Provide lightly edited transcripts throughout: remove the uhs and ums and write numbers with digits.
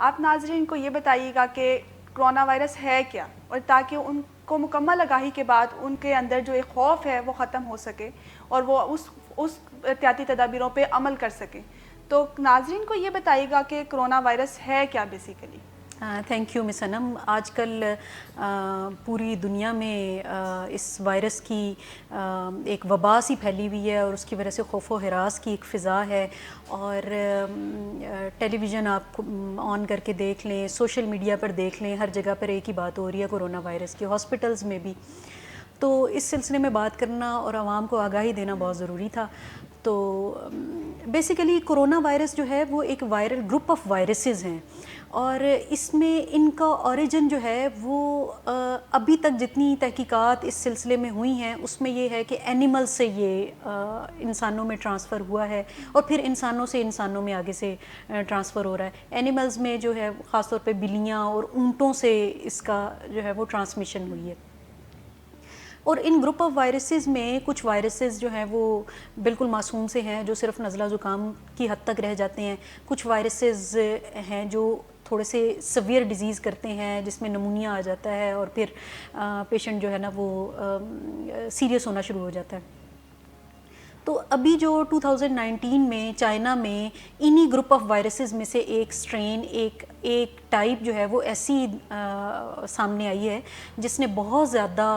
آپ ناظرین کو یہ بتائیے گا کہ کرونا وائرس ہے کیا، اور تاکہ ان کو مکمل آگاہی کے بعد ان کے اندر جو ایک خوف ہے وہ ختم ہو سکے اور وہ اس احتیاطی تدابیروں پہ عمل کر سکیں. تو ناظرین کو یہ بتائیے گا کہ کرونا وائرس ہے کیا بیسیکلی. تھینک یو مس انم. آج کل پوری دنیا میں اس وائرس کی ایک وبا سی پھیلی ہوئی ہے اور اس کی وجہ سے خوف و ہراس کی ایک فضا ہے. اور ٹیلی ویژن آپ آن کر کے دیکھ لیں، سوشل میڈیا پر دیکھ لیں، ہر جگہ پر ایک ہی بات ہو رہی ہے کرونا وائرس کی، ہاسپٹلز میں بھی. تو اس سلسلے میں بات کرنا اور عوام کو آگاہی دینا بہت ضروری تھا. تو بیسیکلی کرونا وائرس جو ہے وہ ایک وائرل گروپ آف وائرسز ہیں، اور اس میں ان کا اوریجن جو ہے وہ ابھی تک جتنی تحقیقات اس سلسلے میں ہوئی ہیں اس میں یہ ہے کہ اینیمل سے یہ انسانوں میں ٹرانسفر ہوا ہے اور پھر انسانوں سے انسانوں میں آگے سے ٹرانسفر ہو رہا ہے. اینیملز میں جو ہے خاص طور پہ بلیاں اور اونٹوں سے اس کا جو ہے وہ ٹرانسمیشن ہوئی ہے. اور ان گروپ آف وائرسز میں کچھ وائرسز جو ہیں وہ بالکل معصوم سے ہیں جو صرف نزلہ زکام کی حد تک رہ جاتے ہیں. کچھ وائرسز ہیں جو تھوڑے سے سویئر ڈیزیز کرتے ہیں جس میں نمونیا آ جاتا ہے اور پھر پیشنٹ جو ہے نا وہ سیریس ہونا شروع ہو جاتا ہے. تو ابھی جو 2019 میں چائنا میں انہی گروپ آف وائرسز میں سے ایک سٹرین ایک ٹائپ جو ہے وہ ایسی سامنے آئی ہے جس نے بہت زیادہ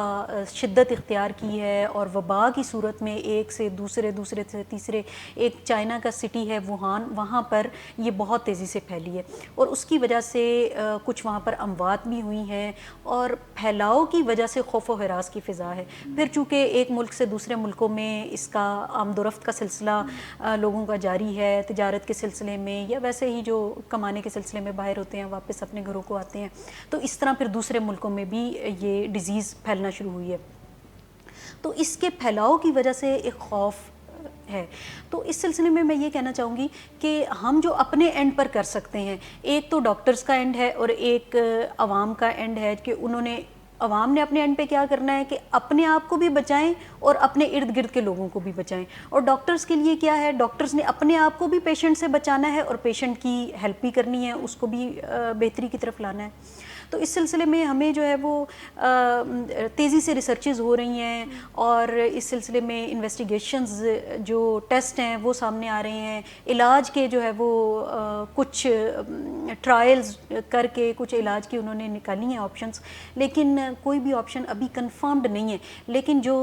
شدت اختیار کی ہے اور وبا کی صورت میں ایک سے دوسرے سے تیسرے، ایک چائنا کا سٹی ہے ووہان، وہاں پر یہ بہت تیزی سے پھیلی ہے اور اس کی وجہ سے کچھ وہاں پر اموات بھی ہوئی ہیں اور پھیلاؤ کی وجہ سے خوف و ہراس کی فضا ہے. پھر چونکہ ایک ملک سے دوسرے ملکوں میں اس کا آمد و رفت کا سلسلہ لوگوں کا جاری ہے، تجارت کے سلسلے میں یا ویسے ہی جو کمانے کے سلسلے میں باہر ہوتے ہیں واپس اپنے گھروں کو آتے ہیں، تو اس طرح پھر دوسرے ملکوں میں بھی یہ ڈیزیز پھیلنا شروع ہوئی ہے. تو اس کے پھیلاؤ کی وجہ سے ایک خوف ہے. تو اس سلسلے میں میں یہ کہنا چاہوں گی کہ ہم جو اپنے اینڈ پر کر سکتے ہیں، ایک تو ڈاکٹرز کا اینڈ ہے اور ایک عوام کا اینڈ ہے کہ عوام نے اپنے اینڈ پہ کیا کرنا ہے کہ اپنے آپ کو بھی بچائیں اور اپنے ارد گرد کے لوگوں کو بھی بچائیں. اور ڈاکٹرز کے لیے کیا ہے، ڈاکٹرز نے اپنے آپ کو بھی پیشنٹ سے بچانا ہے اور پیشنٹ کی ہیلپ بھی کرنی ہے، اس کو بھی بہتری کی طرف لانا ہے. تو اس سلسلے میں ہمیں جو ہے وہ تیزی سے ریسرچز ہو رہی ہیں اور اس سلسلے میں انویسٹیگیشنز جو ٹیسٹ ہیں وہ سامنے آ رہے ہیں. علاج کے جو ہے وہ کچھ ٹرائلز کر کے کچھ علاج کی انہوں نے نکالی ہیں آپشنز، لیکن کوئی بھی آپشن ابھی کنفرمڈ نہیں ہے. لیکن جو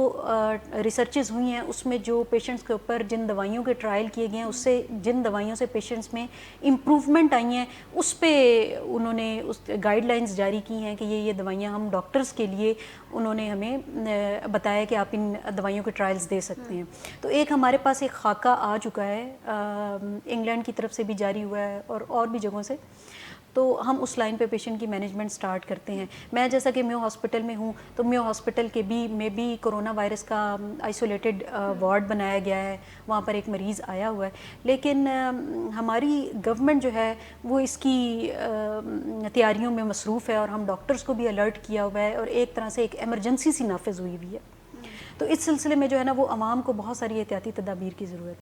ریسرچز ہوئی ہیں اس میں جو پیشنٹس کے اوپر جن دوائیوں کے ٹرائل کیے گئے ہیں اس سے جن دوائیوں سے پیشنٹس میں امپروومنٹ آئی ہیں اس پہ انہوں نے اس گائیڈ لائنز جاری کی ہیں کہ یہ دوائیاں ہم ڈاکٹرز کے لیے انہوں نے ہمیں بتایا کہ آپ ان دوائیوں کے ٹرائلز دے سکتے ہیں. تو ایک ہمارے پاس ایک خاکہ آ چکا ہے، انگلینڈ کی طرف سے بھی جاری ہوا ہے اور بھی جگہوں سے. تو ہم اس لائن پہ پیشنٹ کی مینجمنٹ سٹارٹ کرتے ہیں. میں جیسا کہ میو ہاسپٹل میں ہوں تو میو ہاسپٹل کے میں بھی کرونا وائرس کا آئسولیٹڈ وارڈ بنایا گیا ہے، وہاں پر ایک مریض آیا ہوا ہے. لیکن ہماری گورنمنٹ جو ہے وہ اس کی تیاریوں میں مصروف ہے اور ہم ڈاکٹرز کو بھی الرٹ کیا ہوا ہے اور ایک طرح سے ایک ایمرجنسی سی نافذ ہوئی ہے. تو اس سلسلے میں جو ہے نا وہ عوام کو بہت ساری احتیاطی تدابیر کی ضرورت ہے.